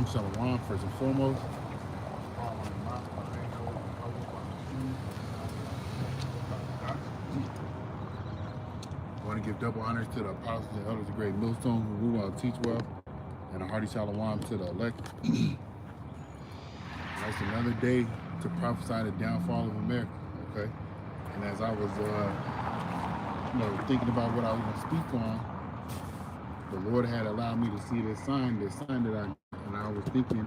Shalom, shalom, first and foremost. I want to give double honors to the apostles and elders of Great Millstone who rule well, teach well, and a hearty shalom to the elect. That's another day to prophesy the downfall of America, okay? And as I was, thinking about what I was going to speak on, the Lord had allowed me to see this sign that I was thinking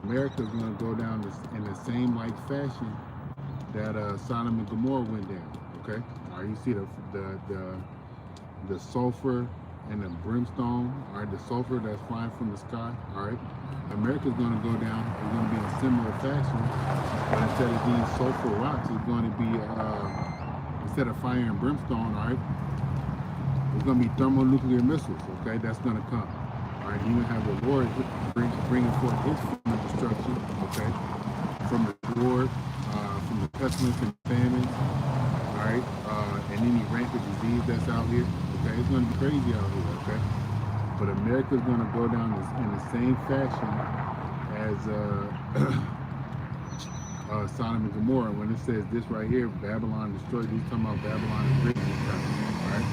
America is going to go down in the same like fashion that Sodom and Gomorrah went down, okay? All right, you see the sulfur and the brimstone, all right, the sulfur that's flying from the sky, all right? America's going to go down, it's going to be in a similar fashion, but instead of these sulfur rocks, it's going to be, instead of fire and brimstone, all right, it's going to be thermonuclear missiles, okay? That's going to come, all right? You're going to have the Lord bringing forth his form of destruction, okay? From the sword, from the pestilence and famine, all right? And any rampant disease that's out here, okay? It's going to be crazy out here, okay? But America's going to go down in the same fashion as Sodom and Gomorrah. When it says this right here, Babylon destroyed, he's talking about Babylon and great, right?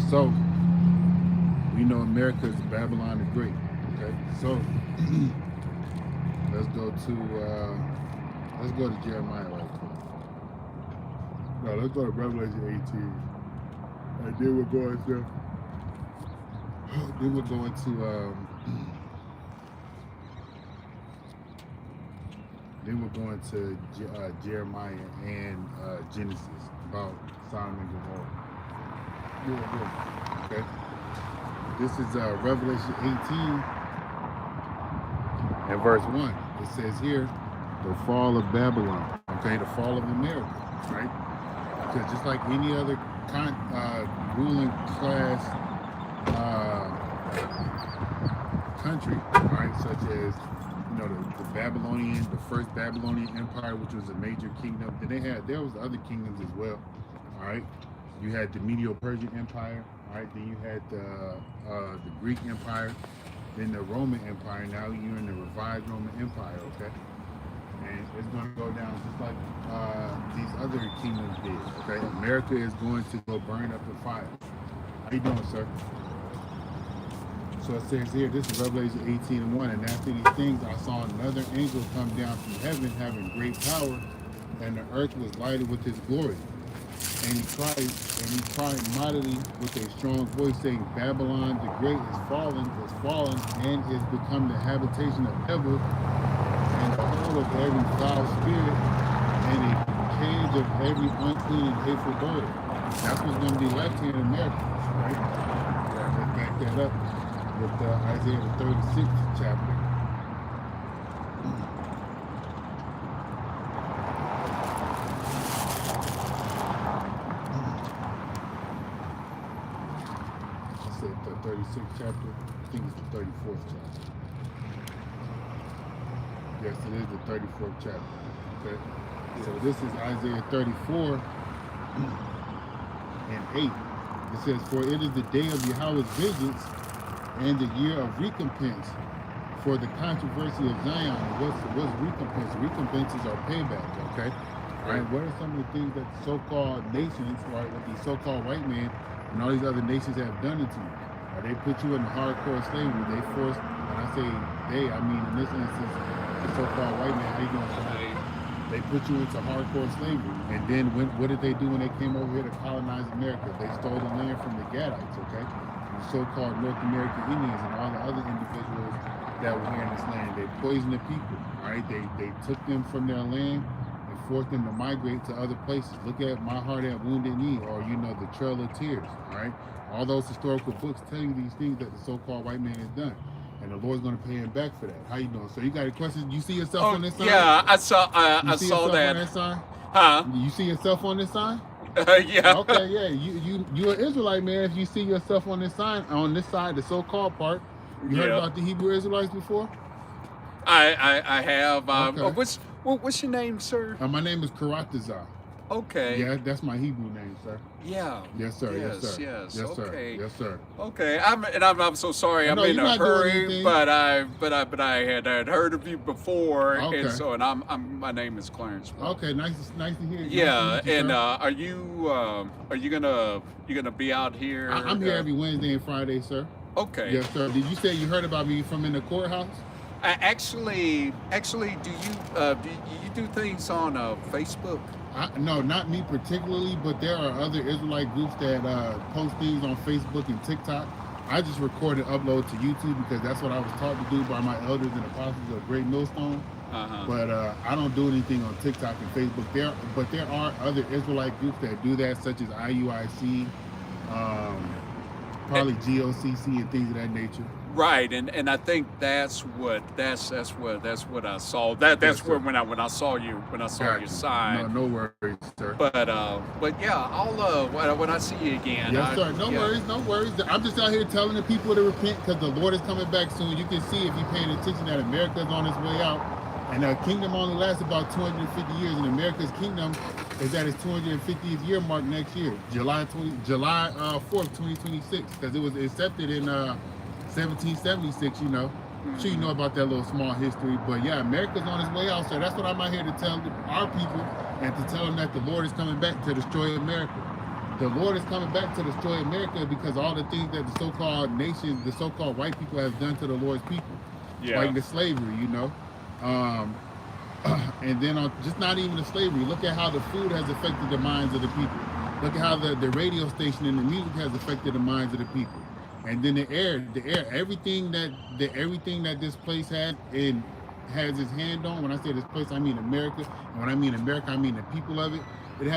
So, we know America is Babylon the Great, okay? So, let's go to Jeremiah right quick. No, let's go to Revelation 18. And then we're going to Jeremiah and Genesis about Sodom and Gomorrah. Okay. This is Revelation 18 and verse 1. It says here, the fall of Babylon. Okay, the fall of America, right? Because just like any other ruling class country, right, such as the first Babylonian Empire, which was a major kingdom. Then there was other kingdoms as well. All right, you had the Medo-Persian Empire. All right, then you had the Greek Empire, then the Roman Empire. Now you're in the revived Roman Empire. Okay. And it's going to go down just like these other kingdoms did, okay? America is going to go burn up in fire. How you doing, sir? So it says here, this is Revelation 18:1, and after these things I saw another angel come down from heaven having great power, and the earth was lighted with his glory. And he cried mightily with a strong voice, saying, Babylon the Great is fallen, and is become the habitation of devil, and the hole of every foul spirit, and a cage of every unclean and hateful bird. That's what's going to be left here in America, right? Yeah, let's back that up with Isaiah the 36th chapter. I said the 36th chapter. I think it's the 34th chapter. Yes, it is the 34th chapter. Okay. So this is Isaiah 34 and 8. It says, for it is the day of Yahweh's vengeance and the year of recompense for the controversy of Zion. What's recompense? Recompenses are payback, okay? All right. What are some of the things that the so-called nations, right, what the so-called white man and all these other nations have done to you? They put you in hardcore slavery. They forced, when I say they, I mean in this instance, the so-called white man, how you doing, sir? They put you into hardcore slavery. And then what did they do when they came over here to colonize America? They stole the land from the Gadites, okay? The so-called North American Indians and all the other individuals that were here in this land. They poisoned the people, all right? They took them from their land and forced them to migrate to other places. Look at My Heart at Wounded Knee, or, the Trail of Tears, all right? All those historical books tell you these things that the so-called white man has done. And the Lord's going to pay him back for that. How you doing? So you got a question? You see yourself on this sign? Yeah, I saw that. On that sign? Huh? You see yourself on this sign? Yeah. Okay, yeah. You're an Israelite, man. If you see yourself on this sign, on this side, the so-called part. You heard about the Hebrew Israelites before? I have. Okay. What's your name, sir? My name is Karatazar. Okay. Yeah, that's my Hebrew name, sir. Yeah. Yes, sir. Yes, Yes. sir. Yes. Yes, sir. Okay. Yes, sir. Okay. I'm so sorry. Oh, I'm no, in you're a not doing hurry, anything. but I had heard of you before, and Okay. so I'm my name is Clarence. Wells. Okay, nice to hear. Yeah, Nice to meet you, and sir. are you gonna be out here? I'm here every Wednesday and Friday, sir. Okay. Yes, sir. Did you say you heard about me from in the courthouse? Actually, do you do things on Facebook? No, not me particularly, but there are other Israelite groups that post things on Facebook and TikTok. I just record and upload to YouTube because that's what I was taught to do by my elders and apostles of Great Millstone. But I don't do anything on TikTok and Facebook. But there are other Israelite groups that do that, such as IUIC, probably GOCC and things of that nature. Right, and I think that's what I saw. That's Yes, where sir. when I saw you your sign. No worries, sir. But yeah, I'll when I see you again. Yes, sir. No worries. I'm just out here telling the people to repent because the Lord is coming back soon. You can see if you're paying attention that America is on its way out, and the kingdom only lasts about 250 years, and America's kingdom is at its 250th year mark next year, July 4th, 2026, because it was accepted in 1776. You know. I'm sure you know about that little small history, but yeah, America's on its way out, so that's what I'm out here to tell our people and to tell them that the Lord is coming back to destroy America. The Lord is coming back to destroy America because all the things that the so-called nations, the so-called white people have done to the Lord's people, like the slavery, you know. And then just not even the slavery, look at how the food has affected the minds of the people. Look at how the radio station and the music has affected the minds of the people. And then the air, everything that this place has its hand on. When I say this place, I mean America. And when I mean America, I mean the people of it. It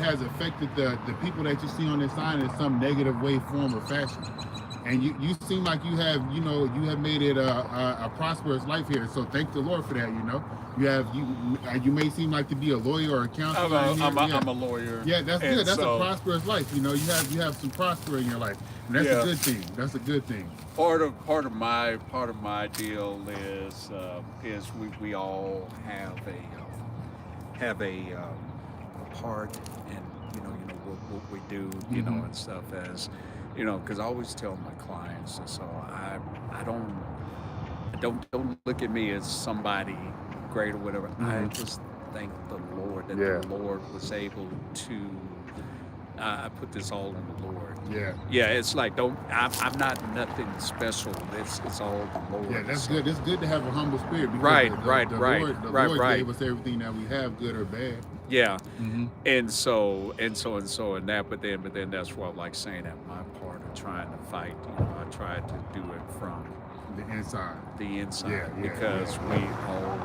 has affected the people that you see on this sign in some negative way, form, or fashion. And you seem like you have made it a prosperous life here. So thank the Lord for that. You know, you may seem like to be a lawyer or a counselor. I'm a lawyer. Yeah, that's good. That's a prosperous life. You know, you have some prosper in your life, and that's a good thing. That's a good thing. Part of my deal is we all have a part in what we do, and stuff as. Because I always tell my clients, so I don't look at me as somebody great or whatever. I just thank the Lord that the Lord was able to. I put this all on the Lord. Yeah. It's like I'm not nothing special. It's all the Lord. Yeah, that's good. It's good to have a humble spirit. Because Right. The Lord gave us everything that we have, good or bad. Yeah, and so and that, but then that's what I like saying that my part of trying to fight. I tried to do it from the inside. Because we all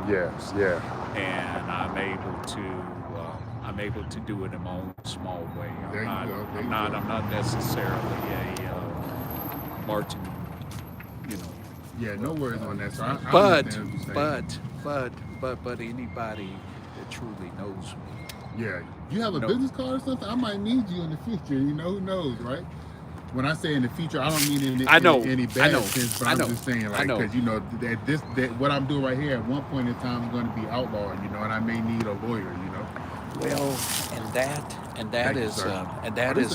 have and I'm able to do it in my own small way. I'm not necessarily a marching. Yeah, no worries on that. So I but understand what you're saying. but anybody that truly knows me. Yeah, you have a business card or something? I might need you in the future. You know, who knows, right? When I say in the future, I don't mean in any bad sense, but I'm just saying, like, because that what I'm doing right here at one point in time is going to be outlawed, and I may need a lawyer, Well, and that is a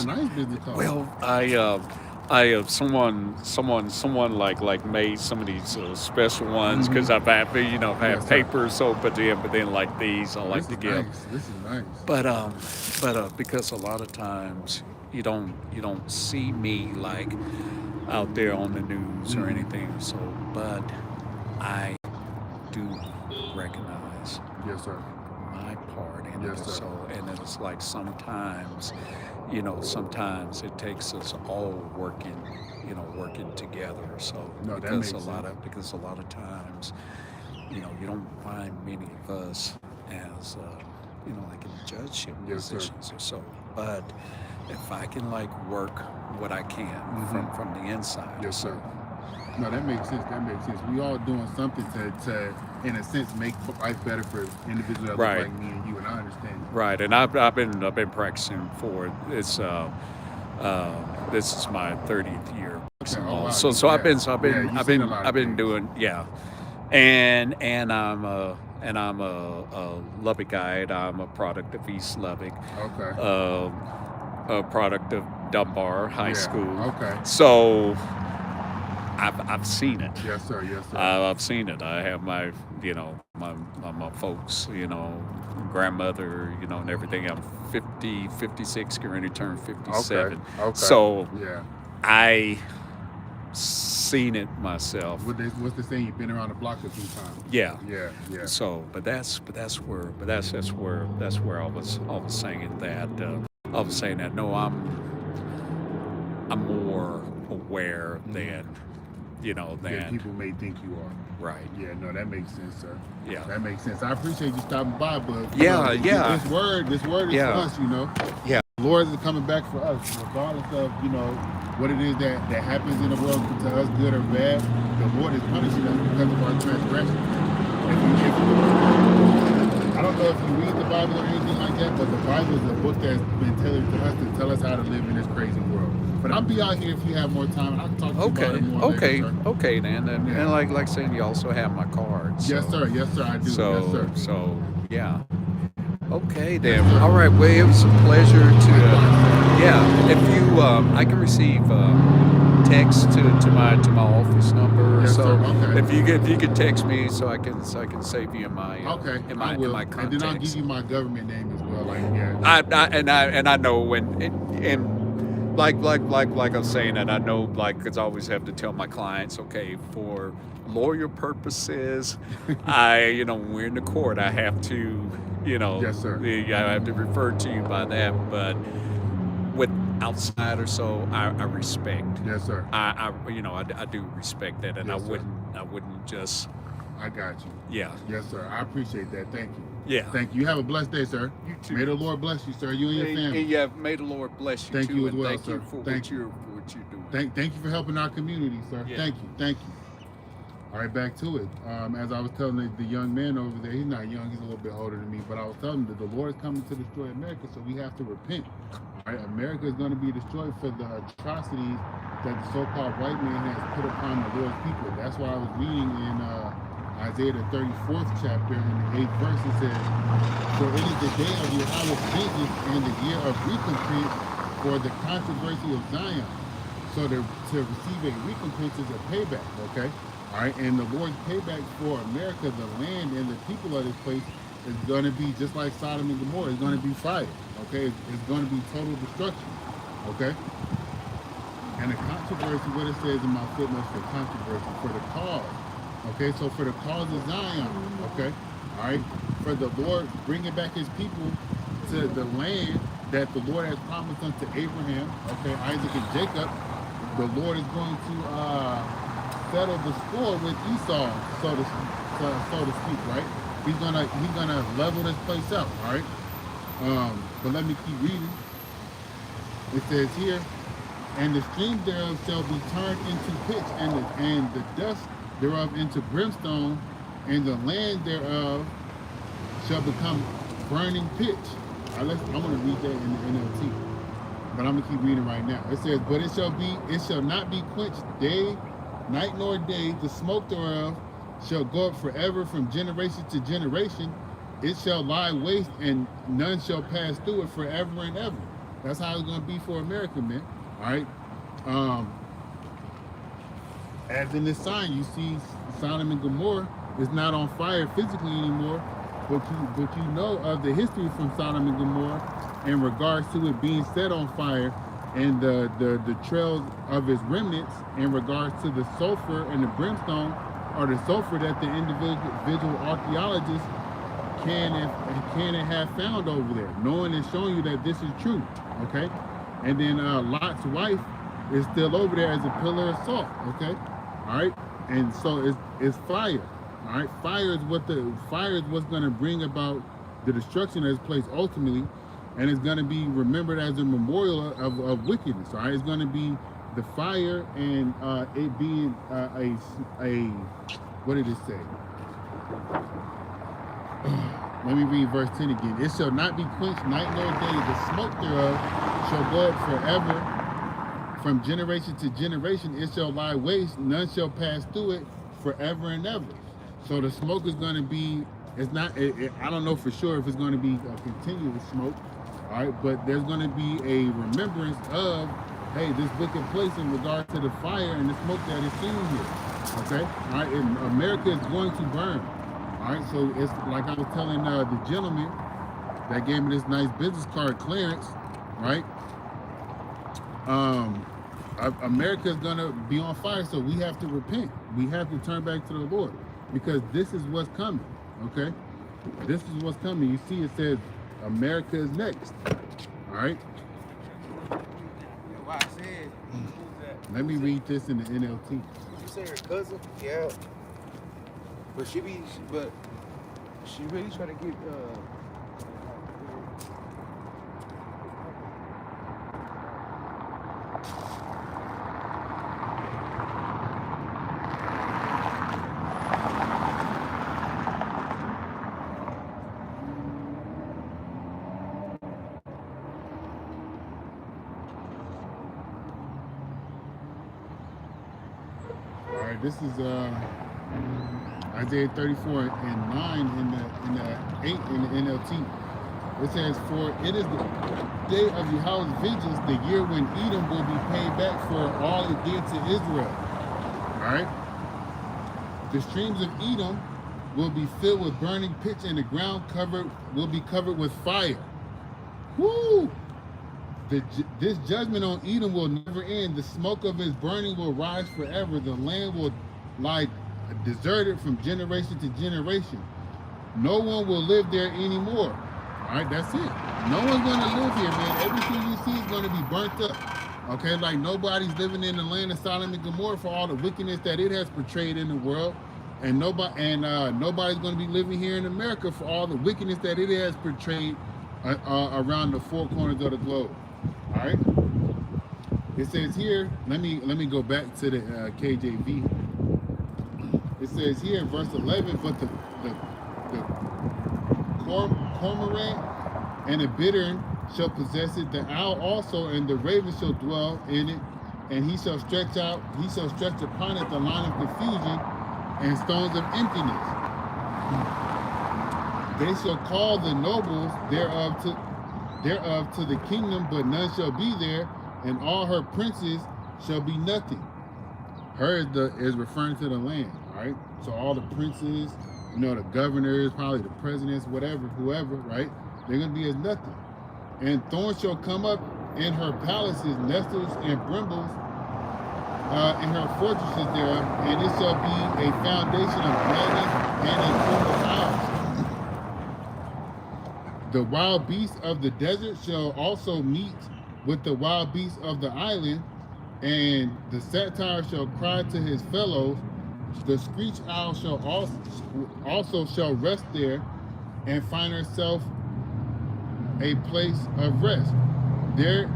nice business card. Well, I have someone like made some of these special ones because I've had papers. So, but then like these I like to give. This is nice. But because a lot of times you don't see me like out there on the news or anything. So, but I do recognize. Yes, sir. My part in it. Yes, sir. So, and it's like sometimes it takes us all working together. So because a lot of times, you don't find many of us as like in judgeship positions or so. But if I can like work what I can from the inside. Yes, sir. No, that makes sense. We all doing something to in a sense, make life better for individuals that look like me and you, and I understand. Right, and I've been practicing for this. This is my 30th year. Okay. Oh, wow. So I've been doing and I'm a Lubbockite. I'm a product of East Lubbock, Okay. um, a product of Dunbar High Yeah. School. Okay. So I've seen it. Yes, sir. Yes, sir. I've seen it. I have my, my folks, grandmother, and everything. I'm 50, 56, getting ready to turn Okay. 57. Okay. So Yeah. I seen it myself. What's the saying? You've been around the block a few times. Yeah. Yeah. Yeah. So, that's where I was saying that. I was saying that. No, I'm more aware than, Yeah. than People may think you are. right. Yeah. No, that makes sense, sir. Yeah. That makes sense. I appreciate you stopping by, but Yeah, yeah. this word is Yeah. for us. Yeah. The Lord is coming back for us, regardless of what it is that happens in the world to us, good or bad. The Lord is punishing us because of our transgression. I don't know if you read the Bible or anything like that, but the Bible is a book that's been tailored to us to tell us how to live in this crazy world. But I'll be out here if you have more time, and I can talk to you about Okay. it more Okay. later, sir. Okay. Then, Yeah. and like saying, you also have my card. Yes, So, sir. Yes, sir. I do. so, Yes, sir. so, yeah. Okay, Yes, then. sir. All right. Well, it was a pleasure to. Yeah. If you, I can receive text to my office number. Yes, So sir. Okay. if you could text me, so I can save you in my Okay, in I my will. in my And then I'll give contacts. you my government name as well. Like, yeah. I know when and like I was saying, and I know, like, because I always have to tell my clients, okay, for lawyer purposes, when we're in the court, I have to, Yes, sir. I have to refer to you by that. But with outside or so, I respect. Yes, sir. I do respect that, and Yes, sir. I wouldn't just, I got you. yeah, Yes, sir. I appreciate that. Thank you. yeah. Thank you. You have a blessed day, sir. You too. May the Lord bless you, sir. You and your family. Yeah, may the Lord bless you Thank too, you as and well, thank you sir. for Thank what you're doing. Thank you for helping our community, sir. Yeah. Thank you. Thank you. All right, back to it. As I was telling the young man over there, he's not young, he's a little bit older than me, but I was telling him that the Lord is coming to destroy America, so we have to repent. All right, America is going to be destroyed for the atrocities that the so-called white man has put upon the Lord's people. That's why I was reading in Isaiah the 34th chapter, in the 8th verse, it says, "For it is the day of Yahweh's vengeance and the year of recompense for the controversy of Zion." So to receive a recompense is a payback, okay? All right, and the Lord's payback for America, the land and the people of this place, is going to be just like Sodom and Gomorrah. It's going to be fire, okay? It's going to be total destruction, okay? And the controversy, what it says in my footnotes for controversy, for the cause, okay? So for the cause of Zion, okay? All right? For the Lord bringing back his people to the land that the Lord has promised unto Abraham, okay, Isaac and Jacob. The Lord is going to settle the score with Esau, so to speak, right? He's gonna level this place out, all right? But let me keep reading. It says here, "And the streams thereof shall be turned into pitch, and the dust thereof into brimstone, and the land thereof shall become burning pitch." All right, I'm gonna read that in the NLT. But I'm gonna keep reading right now. It says, "But it shall not be quenched night nor day. The smoke thereof shall go up forever from generation to generation. It shall lie waste, and none shall pass through it forever and ever." That's how it's gonna be for America, man. All right. As in this sign, you see Sodom and Gomorrah is not on fire physically anymore, but you know of the history from Sodom and Gomorrah in regards to it being set on fire, and the trails of its remnants in regards to the sulfur and the brimstone, or the sulfur that the individual archaeologists can and have found over there, knowing and showing you that this is true, okay? And then Lot's wife is still over there as a pillar of salt, okay? All right, and so it's fire. All right, fire is what's going to bring about the destruction of this place ultimately, and it's going to be remembered as a memorial of wickedness. All right, it's going to be the fire, and it being a what did it say? Let me read verse 10 again. "It shall not be quenched night nor day. The smoke thereof shall go up forever from generation to generation. It shall lie waste. None shall pass through it forever and ever." So the smoke is going to be It's not. I don't know for sure if it's going to be a continuous smoke. All right, but there's going to be a remembrance of, hey, this wicked place in regard to the fire and the smoke that is seen here. Okay, all right, and America is going to burn. All right, so it's like I was telling the gentleman that gave me this nice business card, Clarence, right? America is gonna be on fire, so we have to repent. We have to turn back to the Lord, because this is what's coming. Okay, this is what's coming. You see, it says America is next. All right. Why I said, who's that? Let me read this in the NLT. You say her cousin? Yeah. But she really trying to get All right, this is Isaiah 34 and 9 in the 8 in the NLT. It says, "For it is the day of Yahweh's vengeance, the year when Edom will be paid back for all it did to Israel." All right. The streams of Edom will be filled with burning pitch, and the ground will be covered with fire. Woo! This judgment on Edom will never end. The smoke of his burning will rise forever. The land will lie deserted from generation to generation. No one will live there anymore. All right, that's it. No one's going to live here, man. Everything you see is going to be burnt up. Okay, like nobody's living in the land of Sodom and Gomorrah for all the wickedness that it has portrayed in the world, and nobody's going to be living here in America for all the wickedness that it has portrayed around the four corners of the globe. All right. It says here. Let me go back to the KJV. It says here in verse 11, "But the cormorant and the bittern shall possess it, the owl also, and the raven shall dwell in it, and he shall stretch upon it the line of confusion and stones of emptiness. They shall call the nobles thereof to the kingdom, but none shall be there, and all her princes shall be nothing." Her is referring to the land, all right? So all the princes, the governors, probably the presidents, whoever, right? They're going to be as nothing. "And thorns shall come up in her palaces, nettles and brimbles in her fortresses thereof, and it shall be a foundation of gladness and a fruitful house. The wild beasts of the desert shall also meet with the wild beasts of the island, and the satyr shall cry to his fellows. The screech owl shall also rest there, and find herself a place of rest. There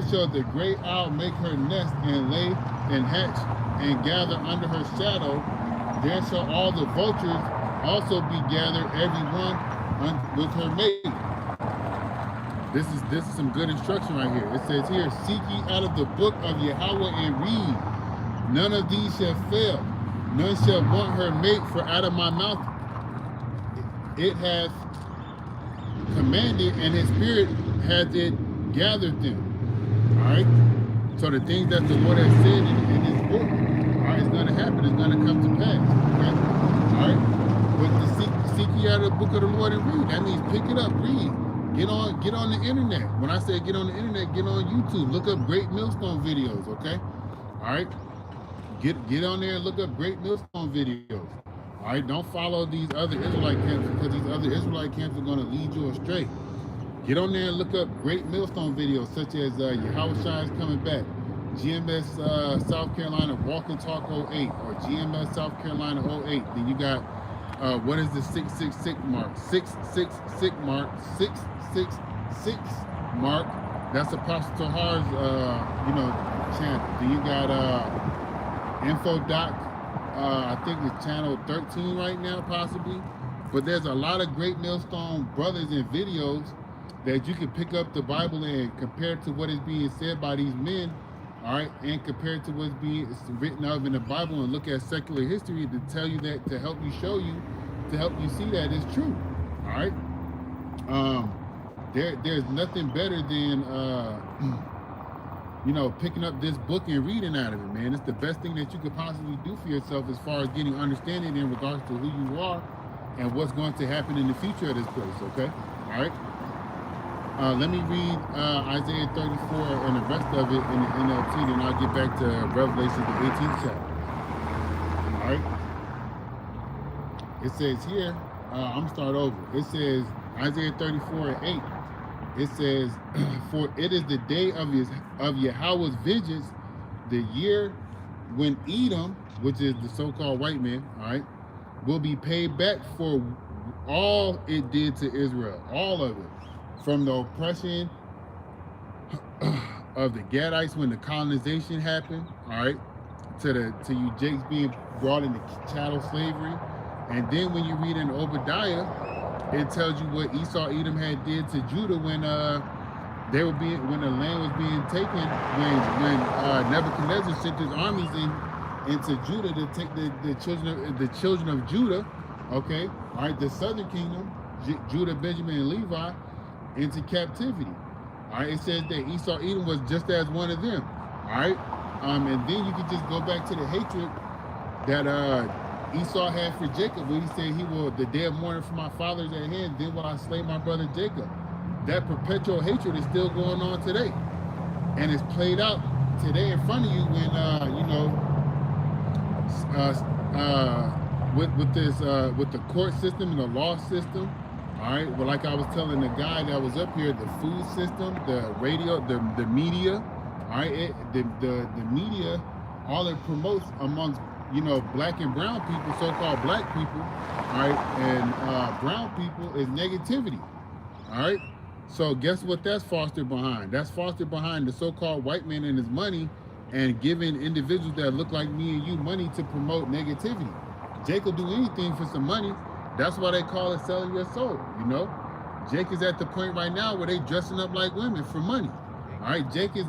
shall the great owl make her nest, and lay and hatch and gather under her shadow. There shall all the vultures also be gathered, every one with her mate." This is some good instruction right here. It says here, "Seek ye out of the book of Yahweh and read. None of these shall fail. None shall want her mate, for out of my mouth it hath commanded, and his spirit hath it gathered them." All right. So the things that the Lord has said in his book, all right, it's going to happen. It's going to come to pass. Okay. All right. But to seek ye out of the book of the Lord and read. That means pick it up, read. Get on the internet. When I say get on the internet, get on YouTube. Look up Great Millstone videos, okay? All right? Get on there and look up Great Millstone videos. All right? Don't follow these other Israelite camps, because these other Israelite camps are going to lead you astray. Get on there and look up Great Millstone videos, such as Yahweh Shai is coming back, GMS South Carolina Walk and Talk 08, or GMS South Carolina 08. Then you got what is the 666 mark? 666 mark. 666 mark. That's Apostle Tahar's channel. Then you got InfoDoc. I think it's channel 13 right now, possibly. But there's a lot of Great Millstone brothers and videos that you can pick up the Bible and compare to what is being said by these men, all right, and compare to what's being written of in the Bible, and look at secular history to tell you that, to help you show you to help you see that is true. All right. There's nothing better than picking up this book and reading out of it, man. It's the best thing that you could possibly do for yourself as far as getting understanding in regards to who you are and what's going to happen in the future of this place. Okay. All right. Let me read Isaiah 34 and the rest of it in the NLT, then I'll get back to Revelation, the 18th chapter. All right. It says here, I'm going to start over. It says, Isaiah 34 and 8. It says, for it is the day of Yahweh's vengeance, the year when Edom, which is the so-called white man, all right, will be paid back for all it did to Israel, all of it. From the oppression of the Gadites when the colonization happened, all right, to you Jakes being brought into chattel slavery, and then when you read in Obadiah, it tells you what Esau Edom had did to Judah when the land was being taken, when Nebuchadnezzar sent his armies into Judah to take the children of Judah, okay, all right, the southern kingdom, Judah, Benjamin, and Levi, into captivity. All right, it says that Esau Edom was just as one of them. All right, and then you can just go back to the hatred that Esau had for Jacob when he said, the day of mourning for my fathers at hand, then will I slay my brother Jacob. That perpetual hatred is still going on today, and it's played out today in front of you when with the court system and the law system. All right, well, like I was telling the guy that was up here, the food system, the radio, the media, all right, the media, all it promotes amongst, black and brown people, so-called black people, all right, and brown people is negativity, all right? So guess what that's fostered behind? That's fostered behind the so-called white man and his money and giving individuals that look like me and you money to promote negativity. Jake will do anything for some money. That's why they call it selling your soul, Jake is at the point right now where they dressing up like women for money. All right, Jake is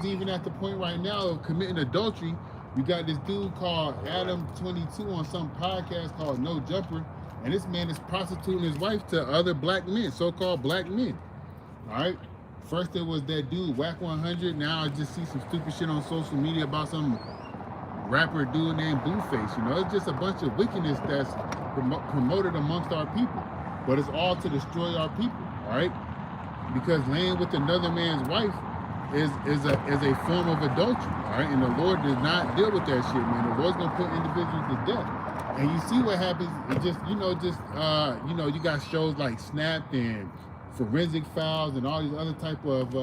even at the point right now of committing adultery. You got this dude called Adam 22 on some podcast called No Jumper, and this man is prostituting his wife to other black men, so-called black men. All right, first there was that dude Whack 100. Now I just see some stupid shit on social media about some rapper dude named Blueface. It's just a bunch of wickedness that's promoted amongst our people, but it's all to destroy our people, all right? Because laying with another man's wife is a form of adultery, all right? And the Lord does not deal with that shit, man. The Lord's gonna put individuals to death. And you see what happens. It just you got shows like Snapped and Forensic Files and all these other type of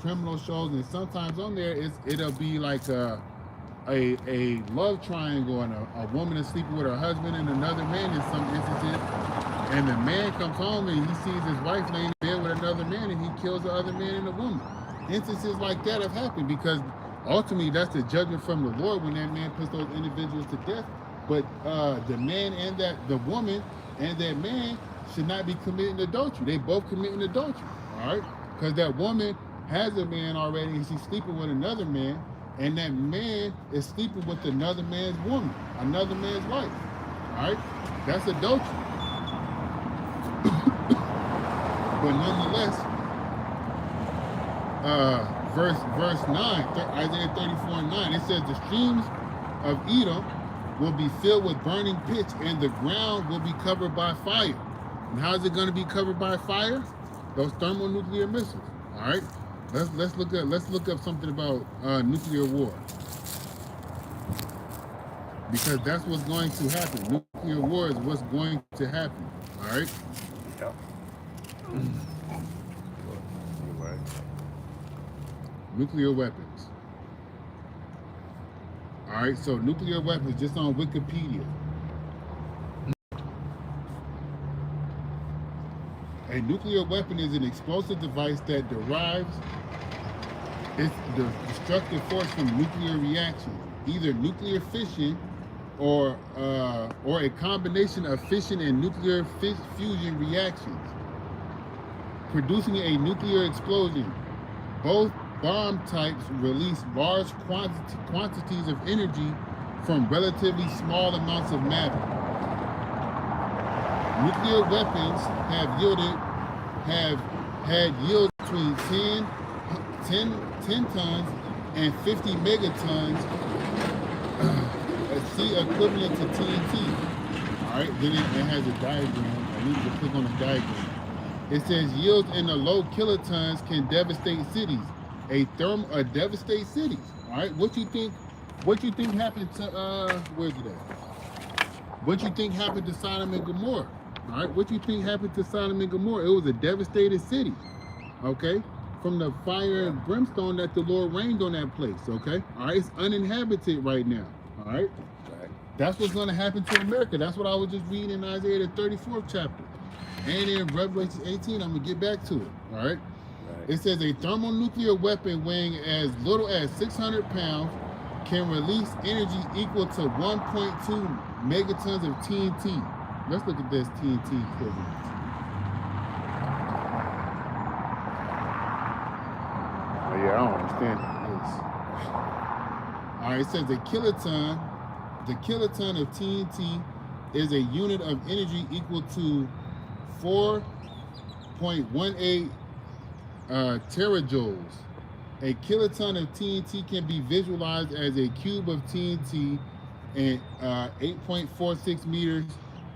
criminal shows, and sometimes on there it'll be like a love triangle, and a woman is sleeping with her husband and another man in some instances, and the man comes home and he sees his wife laying in bed with another man and he kills the other man and the woman. Instances like that have happened because ultimately that's the judgment from the Lord when that man puts those individuals to death. But the man and the woman and that man should not be committing adultery. They both committing adultery, all right? Because that woman has a man already and she's sleeping with another man, and that man is sleeping with another man's woman, another man's wife, all right? That's adultery. But nonetheless, verse 9, Isaiah 34:9, it says, the streams of Edom will be filled with burning pitch, and the ground will be covered by fire. And how is it going to be covered by fire? Those thermonuclear missiles, all right? Let's look up something about nuclear war, because that's what's going to happen. Nuclear war is what's going to happen. All right. Yep. You're right. Nuclear weapons. All right. So nuclear weapons, just on Wikipedia. A nuclear weapon is an explosive device that derives its destructive force from nuclear reactions, either nuclear fission or a combination of fission and nuclear fusion reactions, producing a nuclear explosion. Both bomb types release large quantities of energy from relatively small amounts of matter. nuclear weapons have had yields between 10 tons and 50 megatons, a C equivalent to TNT. All right, then it has a diagram. I need to click on the diagram. It says yields in the low kilotons can devastate cities. Devastate cities. All right, what you think happened to where's it at? What you think happened to Sodom and Gomorrah? All right, what you think happened to Sodom and Gomorrah? It was a devastated city. Okay, from the fire and brimstone that the Lord rained on that place. Okay, all right, it's uninhabited right now. All right, that's what's going to happen to America. That's what I was just reading in Isaiah the 34th chapter, and in Revelation 18. I'm gonna get back to it. All right. It says a thermonuclear weapon weighing as little as 600 pounds can release energy equal to 1.2 megatons of TNT. Let's look at this TNT equivalent. Oh yeah, I don't understand this. All right, it says the kiloton of TNT is a unit of energy equal to 4.18 terajoules. A kiloton of TNT can be visualized as a cube of TNT and 8.46 meters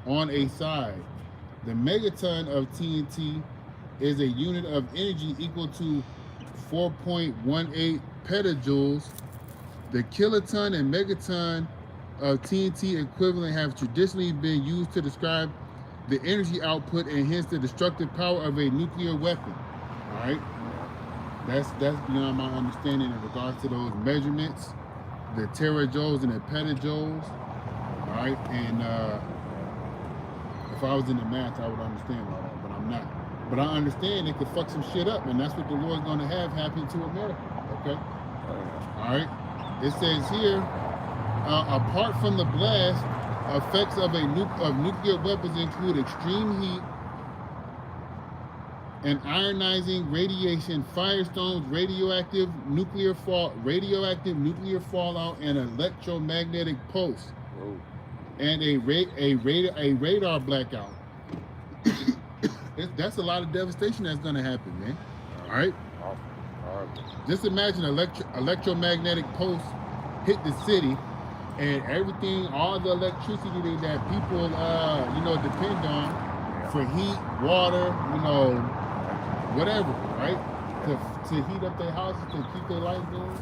on a side. The megaton of TNT is a unit of energy equal to 4.18 petajoules. The kiloton and megaton of TNT equivalent have traditionally been used to describe the energy output and hence the destructive power of a nuclear weapon. All right, that's beyond my understanding in regards to those measurements, the terajoules and the petajoules. All right, and if I was in the math, I would understand all that, but I'm not. But I understand it could fuck some shit up, and that's what the Lord's going to have happen to America. Okay. All right. It says here, apart from the blast, effects of nuclear weapons include extreme heat and ionizing radiation, firestorms, radioactive nuclear fallout, and electromagnetic pulse, and a radar blackout. That's a lot of devastation that's going to happen, man. All right. Just imagine electromagnetic pulse hit the city, and everything, all the electricity that people, depend on for heat, water, whatever, right? To heat up their houses, to keep their lights going.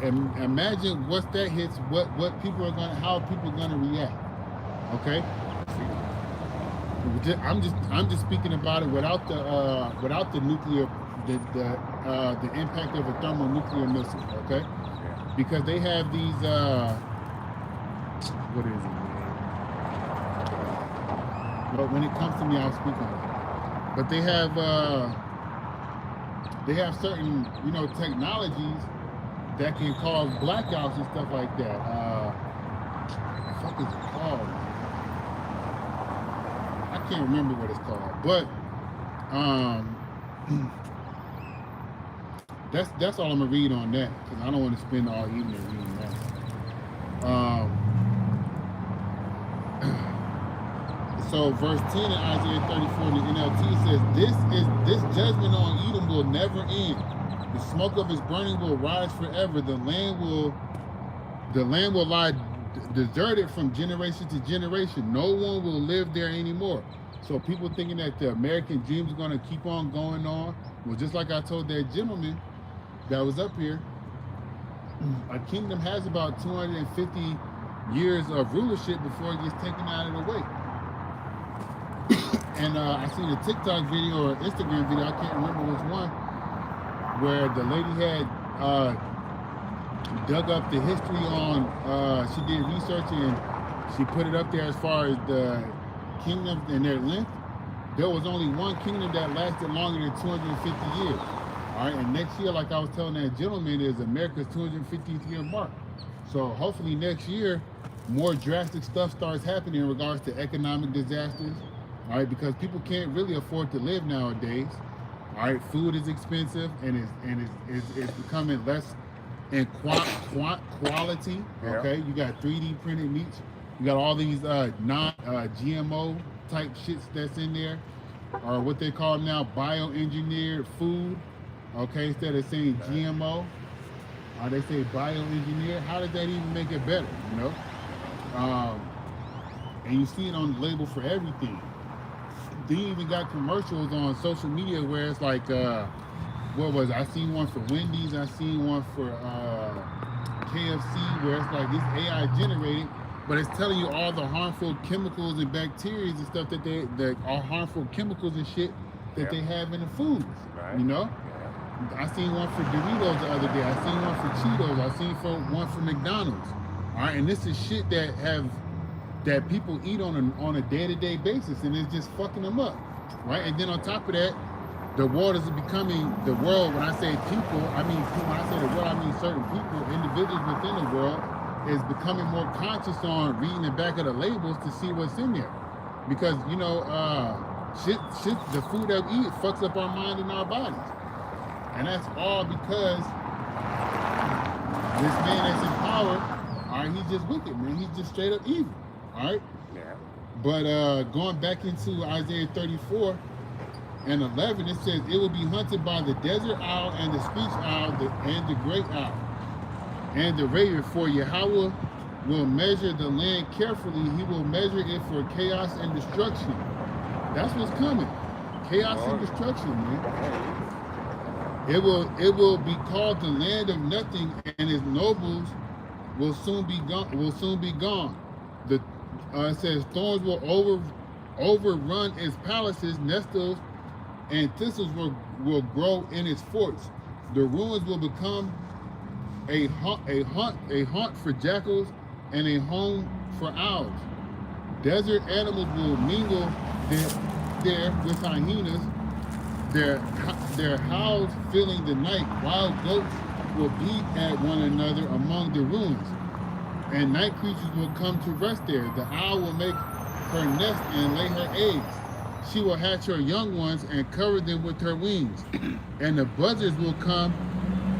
And imagine once that hits, how people are gonna react. Okay. I'm just speaking about it without the nuclear, the impact of a thermonuclear missile. Okay. Because they have these, what is it, man? But when it comes to me, I'll speak on it. But they have certain, technologies that can cause blackouts and stuff like that. What the fuck is it called? I can't remember what it's called, but that's all I'm gonna read on that, because I don't want to spend all evening reading that. So verse 10 in Isaiah 34 in the NLT says, this judgment on Edom will never end. The smoke of his burning will rise forever. The land will lie deserted from generation to generation. No one will live there anymore. So people thinking that the American dream is going to keep on going on. Well, just like I told that gentleman that was up here, a kingdom has about 250 years of rulership before it gets taken out of the way. And I seen a TikTok video or Instagram video, I can't remember which one, where the lady had dug up the history on, she did research and she put it up there as far as the kingdoms and their length. There was only one kingdom that lasted longer than 250 years. All right, and next year, like I was telling that gentleman, is America's 250th year mark. So hopefully next year, more drastic stuff starts happening in regards to economic disasters. All right, because people can't really afford to live nowadays. All right, food is expensive and it's becoming less in quality. Okay, you got 3D printed meats. You got all these non-GMO type shits that's in there, or what they call now bioengineered food. Okay, instead of saying GMO, they say bioengineered. How does that even make it better? You know, and you see it on the label for everything. They even got commercials on social media where it's like, what was it? I seen one for Wendy's. I seen one for KFC where it's like it's AI generated, but it's telling you all the harmful chemicals and bacteria and stuff that are harmful chemicals and shit that they have in the foods. Right. You know. I seen one for Doritos the other day. I seen one for Cheetos. I seen one for McDonald's. All right, and this is shit that people eat on a day-to-day basis, and it's just fucking them up, right? And then on top of that, the world is becoming the world. When I say people, when I say the world, I mean certain people, individuals within the world, is becoming more conscious on reading the back of the labels to see what's in there, because you know, shit, the food that we eat fucks up our mind and our bodies. And that's all because this man that's in power, all right, he's just wicked, man. He's just straight up evil, all right? Yeah. But going back into Isaiah 34 and 11, it says, it will be hunted by the desert owl and the screech owl and the great owl and the raven, for Yahweh will measure the land carefully. He will measure it for chaos and destruction. That's what's coming. Chaos and destruction, man. It will be called the land of nothing, and its nobles will soon be gone. It says thorns will overrun its palaces, nettles and thistles will grow in its forts. The ruins will become a haunt for jackals and a home for owls. Desert animals will mingle there with hyenas. Their howls filling the night. Wild goats will beat at one another among the ruins, and night creatures will come to rest there. The owl will make her nest and lay her eggs. She will hatch her young ones and cover them with her wings, and the buzzards will come,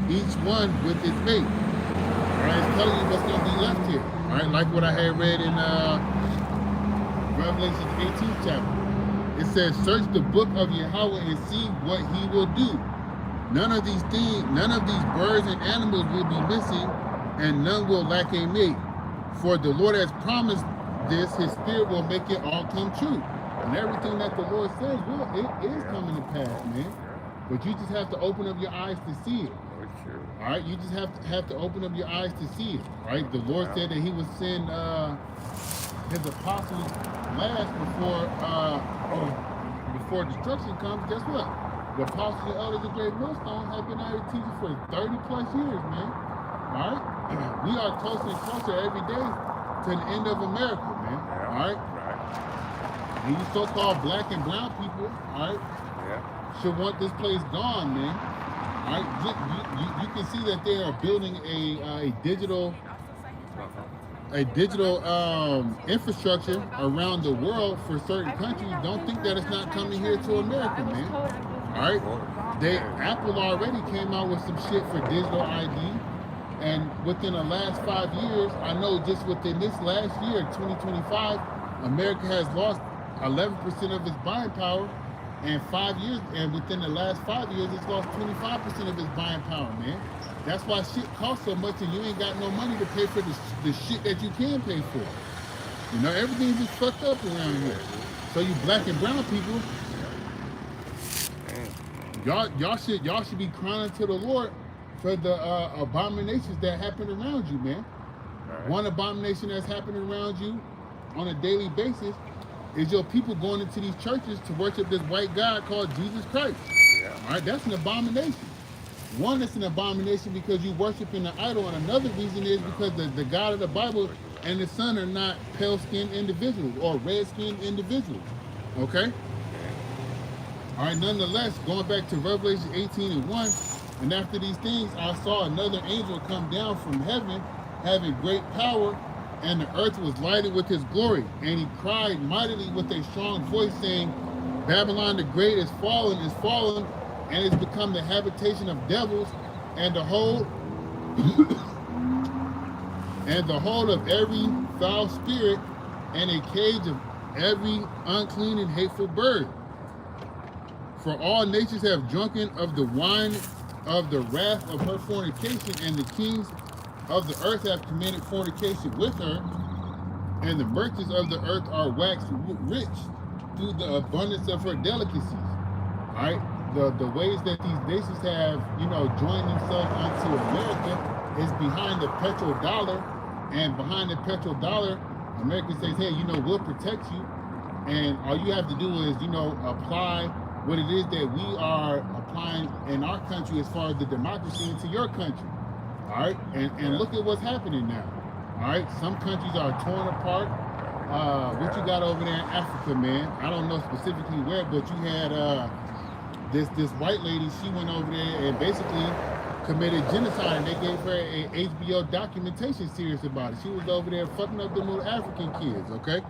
each one with its mate. All right, it's telling you what's going to be left here. All right, like what I had read in Revelation 18th chapter. It says, search the book of Yahweh and see what he will do. None of these birds and animals will be missing, and none will lack a mate. For the Lord has promised this, his spirit will make it all come true. And everything that the Lord says, it is coming to pass, man. But you just have to open up your eyes to see it. All right, you just have to open up your eyes to see it. All right, the Lord said that he would send his apostles last before destruction comes. Guess what? The apostles and elders of Great Millstone have been out here teaching for 30 plus years, man. All right? We are closer and closer every day to the end of America, man. All right? And you so-called black and brown people, all right, should want this place gone, man. All right? You can see that they are building a digital infrastructure around the world for certain countries. Don't think that it's not coming here to America, man. All right, Apple already came out with some shit for digital ID, and within the last 5 years, I know just within this last year, 2025, America has lost 11% of its buying power, and within the last 5 years, it's lost 25% of its buying power, man. That's why shit costs so much, and you ain't got no money to pay for the shit that you can pay for. You know, everything's just fucked up around here. So you black and brown people, y'all should be crying to the Lord for the abominations that happen around you, man. Right. One abomination that's happening around you on a daily basis is your people going into these churches to worship this white God called Jesus Christ. Yeah. All right, that's an abomination. One, it's an abomination because you worshiping an idol, and another reason is because the God of the Bible and the Son are not pale-skinned individuals or red-skinned individuals. Okay? All right, nonetheless, going back to Revelation 18:1, and after these things, I saw another angel come down from heaven, having great power, and the earth was lighted with his glory. And he cried mightily with a strong voice, saying, Babylon the Great is fallen, and it's become the habitation of devils, and the whole and the whole of every foul spirit, and a cage every unclean and hateful bird. For all nations have drunken of the wine of the wrath of her fornication, and the kings of the earth have committed fornication with her, and the merchants of the earth are waxed rich through the abundance of her delicacies. All right, the ways that these nations have, joined themselves onto America is behind the petrodollar, and behind the petrodollar, America says, hey, we'll protect you, and all you have to do is, apply what it is that we are applying in our country as far as the democracy into your country. All right, and look at what's happening now. All right, some countries are torn apart. What you got over there in Africa, man? I don't know specifically where, but you had this white lady. She went over there and basically committed genocide, and they gave her a HBO documentation series about it. She was over there fucking up the little African kids, okay?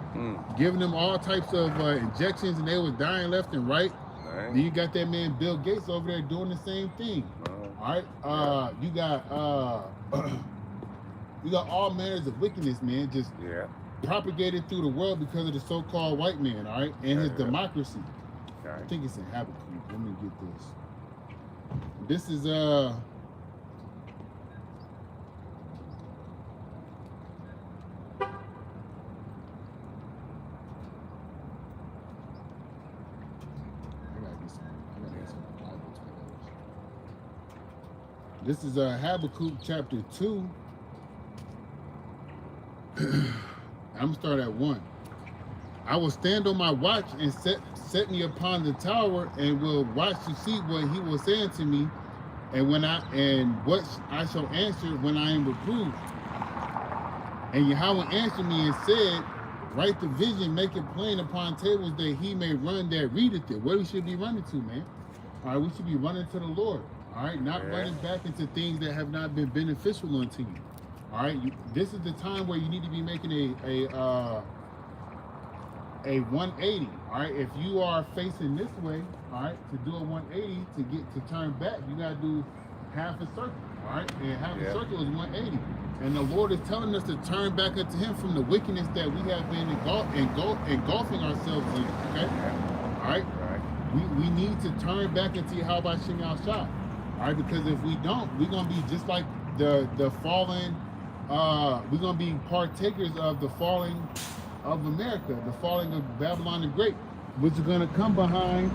Giving them all types of injections, and they was dying left and right. Then you got that man Bill Gates over there doing the same thing. All right, you got all manners of wickedness, man, just propagated through the world because of the so-called white man, all right, and his democracy. I think it's in Habakkuk. Let me get this. This is This is Habakkuk chapter 2. I'm gonna start at 1. I will stand on my watch and set me upon the tower, and will watch to see what he will say unto me, and what I shall answer when I am reproved. And Yahweh answered me and said, write the vision, make it plain upon tables, that he may run that readeth it. Where we should be running to, man? All right, we should be running to the Lord. All right, not running back into things that have not been beneficial unto you. All right, this is the time where you need to be making a 180. All right, if you are facing this way, all right, to do a 180 to turn back, you gotta do half a circle. All right, and half a circle is 180. And the Lord is telling us to turn back unto Him from the wickedness that we have been engulfing ourselves in. Okay, all right. We need to turn back into Yahweh Shem Yahshua. All right, because if we don't, we're gonna be just like the fallen. We're gonna be partakers of the falling of America, the falling of Babylon the Great, which is gonna come behind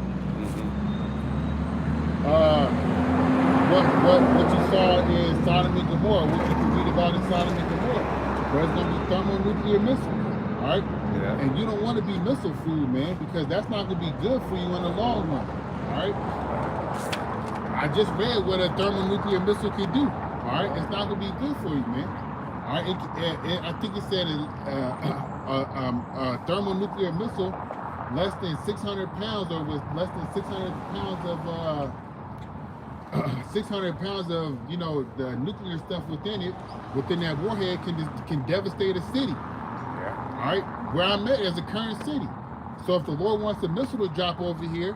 what you saw in Sodom and Gomorrah, what you can read about in Sodom and Gomorrah, where it's gonna be thermonuclear missiles. All right, and you don't want to be missile food, man, because that's not gonna be good for you in the long run. All right. I just read what a thermonuclear missile can do. All right, it's not gonna be good for you, man. All right, I think it said a thermonuclear missile less than 600 pounds, or with less than 600 pounds of 600 pounds of the nuclear stuff within that warhead can devastate a city. All right, where I'm at is a current city. So if the Lord wants a missile to drop over here,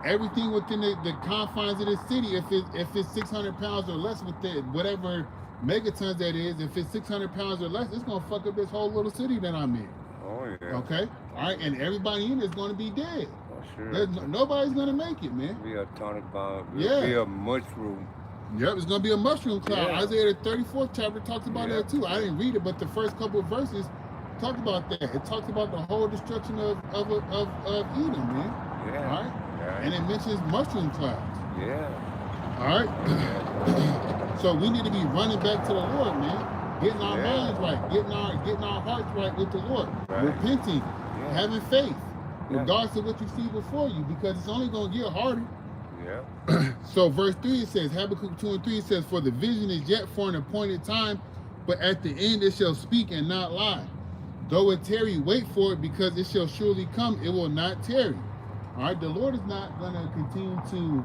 everything within the confines of the city, if it's 600 pounds or less, with whatever megatons that is, if it's 600 pounds or less, it's gonna fuck up this whole little city that I'm in. Oh yeah. Okay. All right, and everybody in it is gonna be dead. Oh, sure. Nobody's gonna make it, man. Be a atomic bomb. Yeah. Be a mushroom. Yep, it's gonna be a mushroom cloud. Yeah. Isaiah the 34th chapter talks about that too. I didn't read it, but the first couple of verses talked about that. It talks about the whole destruction of Edom, man. Yeah. All right. Yeah. And it mentions mushroom clouds. Yeah. All right. So we need to be running back to the Lord, man. Getting our minds right, getting our hearts right with the Lord, repenting, having faith, regardless of what you see before you, because it's only gonna get harder. Yeah. So verse 3 it says, Habakkuk 2 and 3 says, for the vision is yet for an appointed time, but at the end it shall speak and not lie. Though it tarry, wait for it, because it shall surely come, it will not tarry. All right, the Lord is not gonna continue to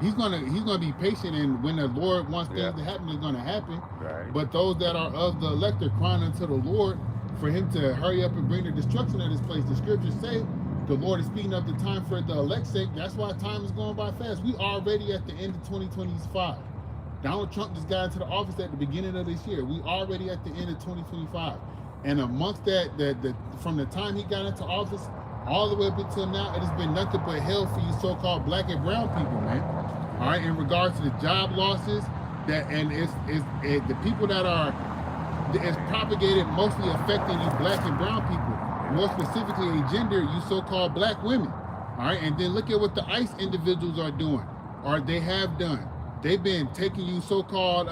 he's gonna be patient, and when the Lord wants things to happen, it's gonna happen. Right. But those that are of the elect are crying unto the Lord for him to hurry up and bring the destruction of this place. The scriptures say the Lord is speeding up the time for the elect's sake. That's why time is going by fast. We already at the end of 2025. Donald Trump just got into the office at the beginning of this year. We already at the end of 2025. And amongst that, from the time he got into office all the way up until now, it has been nothing but hell for you so-called black and brown people, man. All right, in regards to the job losses, and the people that are, it's propagated mostly affecting you black and brown people, more specifically a gender, you so-called black women. All right, and then look at what the ICE individuals are doing, or they have done. They've been taking you so-called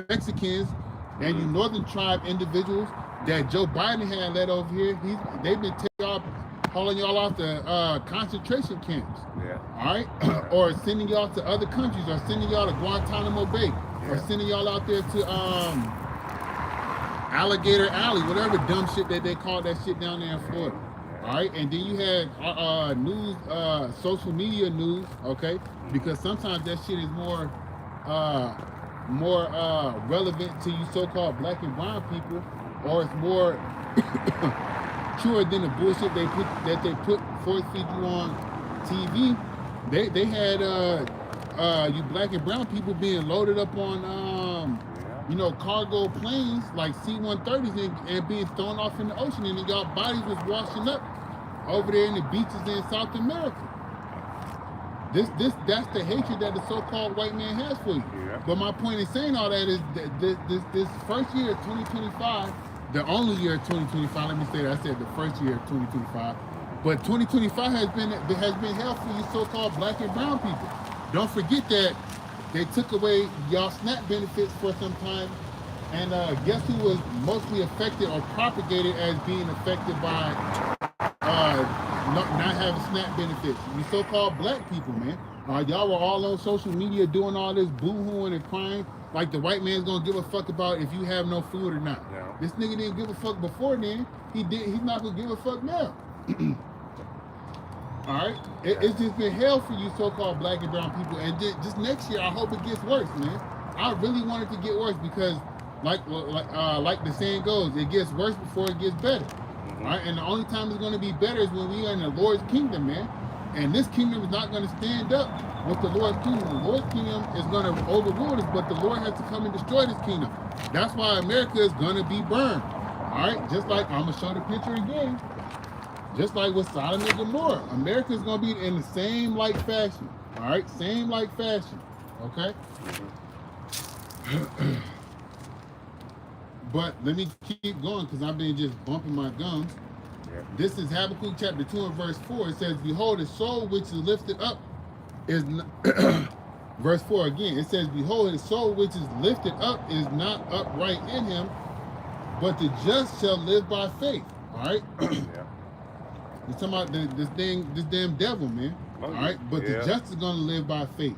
Mexicans and you Northern Tribe individuals that Joe Biden had led over here. They've been hauling y'all off to concentration camps. Yeah. All right, or sending y'all to other countries, or sending y'all to Guantanamo Bay, or sending y'all out there to Alligator Alley, whatever dumb shit that they call that shit down there in Florida. All right, and then you had news, social media news, okay? Because sometimes that shit is more relevant to you so-called black and brown people, or it's more truer than the bullshit that they put forth feed you on TV. They had you black and brown people being loaded up on cargo planes like C-130s and being thrown off in the ocean, and then y'all bodies was washing up over there in the beaches in South America. That's the hatred that the so-called white man has for you. Yeah. But my point in saying all that is that this first year of 2025, the only year of 2025, let me say that, I said the first year of 2025, but 2025 has been hell for you so-called black and brown people. Don't forget that they took away y'all SNAP benefits for some time, and guess who was mostly affected or propagated as being affected by not having SNAP benefits? You so-called black people, man. Y'all were all on social media doing all this boo-hooing and crying like the white man's gonna give a fuck about if you have no food or not. Yeah. This nigga didn't give a fuck before then. He's not gonna give a fuck now. All right, it's just been hell for you so-called black and brown people, and just next year I hope it gets worse, man. I really want it to get worse because, like the saying goes, it gets worse before it gets better. All right, and the only time it's going to be better is when we are in the Lord's kingdom, man. And this kingdom is not going to stand up with the Lord's kingdom. The Lord's kingdom is going to overrule us, but the Lord has to come and destroy this kingdom. That's why America is going to be burned. All right, just like I'm going to show the picture again. Just like with Sodom and Gomorrah, America is going to be in the same like fashion. All right, same like fashion. Okay. But let me keep going because I've been just bumping my gums. Yeah. This is Habakkuk chapter 2 and verse 4. It says, behold, his soul which is lifted up is not verse 4 again. It says, behold, his soul which is lifted up is not upright in him, but the just shall live by faith. All right. You're talking about this damn devil, man. All right, but the just is going to live by faith.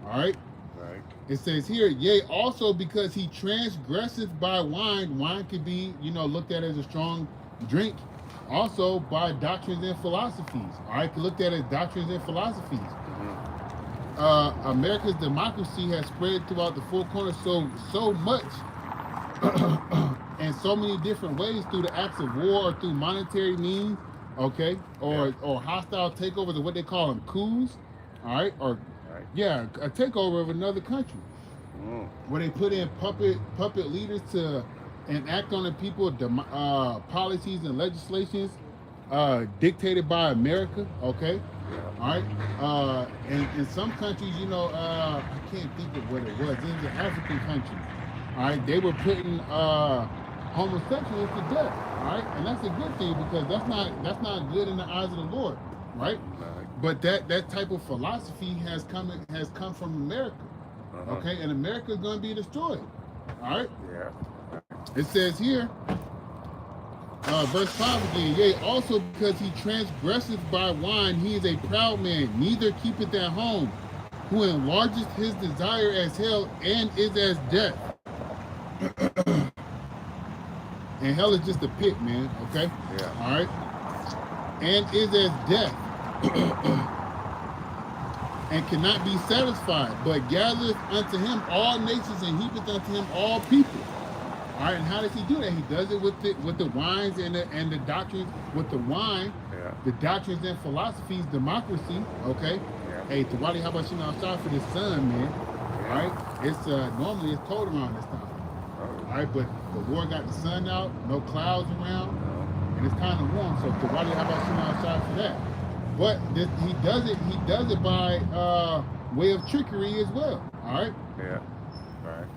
All right. Right. It says here, yea, also because he transgresseth by wine. Wine could be, looked at as a strong drink. Also by doctrines and philosophies. All right, looked at as doctrines and philosophies. America's democracy has spread throughout the four corners so much in so many different ways through the acts of war or through monetary means. Okay, or hostile takeovers, or what they call them, coups, all right, a takeover of another country, where they put in puppet leaders to enact on the people policies and legislations dictated by America. Okay, all right, and in some countries, I can't think of what it was. It was an African country. All right, they were putting homosexuals to death. All right, and that's a good thing because that's not good in the eyes of the Lord, right? But that type of philosophy has come from America, okay? And America is going to be destroyed. All right. Yeah. It says here, verse 5 again. Yea, also because he transgresseth by wine, he is a proud man, neither keepeth at home, who enlargeth his desire as hell and is as death. And hell is just a pit, man, okay? Yeah. All right? And is as death. And cannot be satisfied, but gathereth unto him all nations and heapeth unto him all people. All right, and how does he do that? He does it with the wines and the doctrines, with the wine, the doctrines and philosophies, democracy, okay? Yeah. Hey, Tawali, how about you now? Sorry for this sun, man. All right? It's normally it's cold around this time. All right? But the Lord got the sun out, no clouds around, and it's kind of warm. So why do you have about sitting outside for that? But he does it by way of trickery as well. All right. Yeah. Right.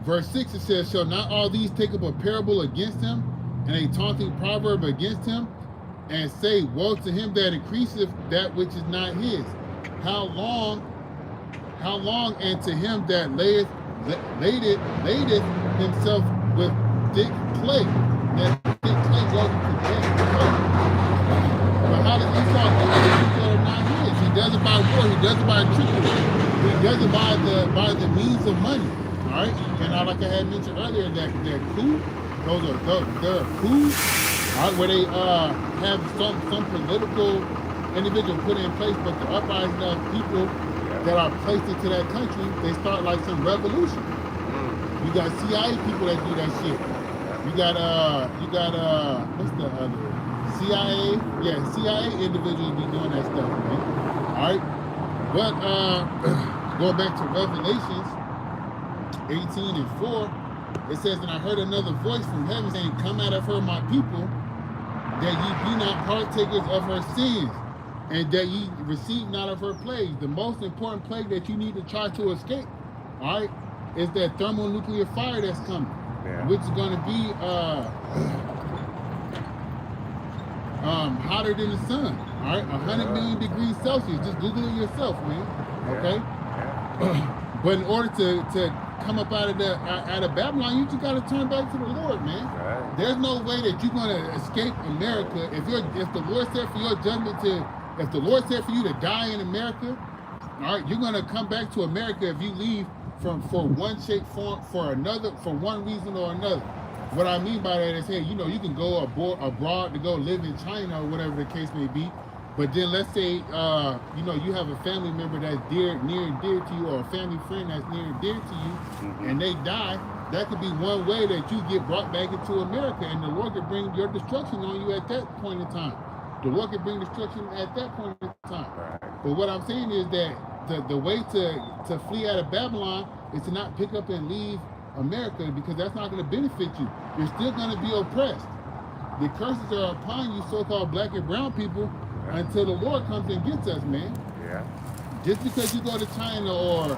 Verse 6, it says, shall not all these take up a parable against him, and a taunting proverb against him, and say, woe to him that increaseth that which is not his? How long, and to him that ladeth himself with thick clay, that thick clay goes to death. But how does Esau do things that are not his? He does it by war, he does it by trickery, he does it by the means of money. All right, and like I had mentioned earlier, that coup, they're coups, all right, where they have some political individual put in place, but the uprising of people that are placed into that country, they start like some revolution. You got CIA people that do that shit. You got what's the other CIA? Yeah, CIA individuals be doing that stuff, man. All right, but going back to Revelations 18:4, it says, and I heard another voice from heaven saying, come out of her, my people, that ye be not partakers of her sins, and that ye receive not of her plagues. The most important plague that you need to try to escape, all right, is that thermonuclear fire that's coming, which is going to be hotter than the sun, all right, 100 million degrees Celsius. Just Google it yourself, man. Okay. But in order to come up out of Babylon, you just got to turn back to the Lord, man. Right. There's no way that you're going to escape America if the Lord said for your judgment if the Lord said for you to die in America, all right, you're going to come back to America if you leave for one shape, form, for another, for one reason or another. What I mean by that is, hey, you can go abroad to go live in China or whatever the case may be. But then let's say, you have a family member that's near and dear to you, or a family friend that's near and dear to you, and they die. That could be one way that you get brought back into America, and the Lord could bring your destruction on you at that point in time. The Lord could bring destruction at that point in time. But what I'm saying is that the way to flee out of Babylon is to not pick up and leave America, because that's not going to benefit you. You're still going to be oppressed. The curses are upon you, so-called black and brown people, until the Lord comes and gets us, man. Yeah. Just because you go to China or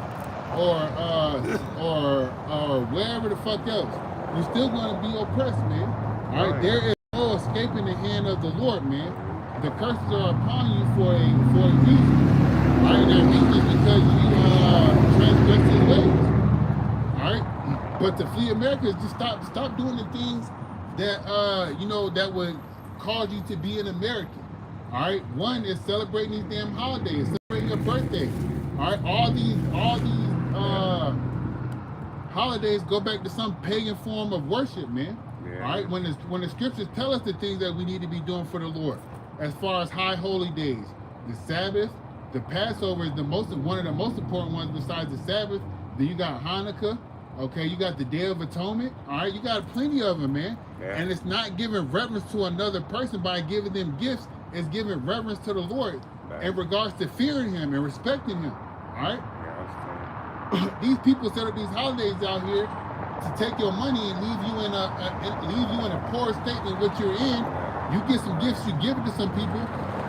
wherever the fuck else, you're still going to be oppressed, man. All right. There is no escaping the hand of the Lord, man. The curses are upon you for a reason. All right. Now, it's just because you transgress his ways. All right. But to flee America is just stop doing the things that that would cause you to be an American. All right, one is celebrating these damn holidays, celebrating your birthday. All right, all these holidays go back to some pagan form of worship, man. Yeah. All right, when the scriptures tell us the things that we need to be doing for the Lord, as far as high holy days, the Sabbath, the Passover is one of the most important ones besides the Sabbath. Then you got Hanukkah. Okay, you got the Day of Atonement. All right, you got plenty of them, man. Yeah. And it's not giving reverence to another person by giving them gifts. It's giving reverence to the Lord in regards to fearing him and respecting him. All right? Yeah, these people set up these holidays out here to take your money and leave you in a poor state in which you're in. You get some gifts, you give it to some people.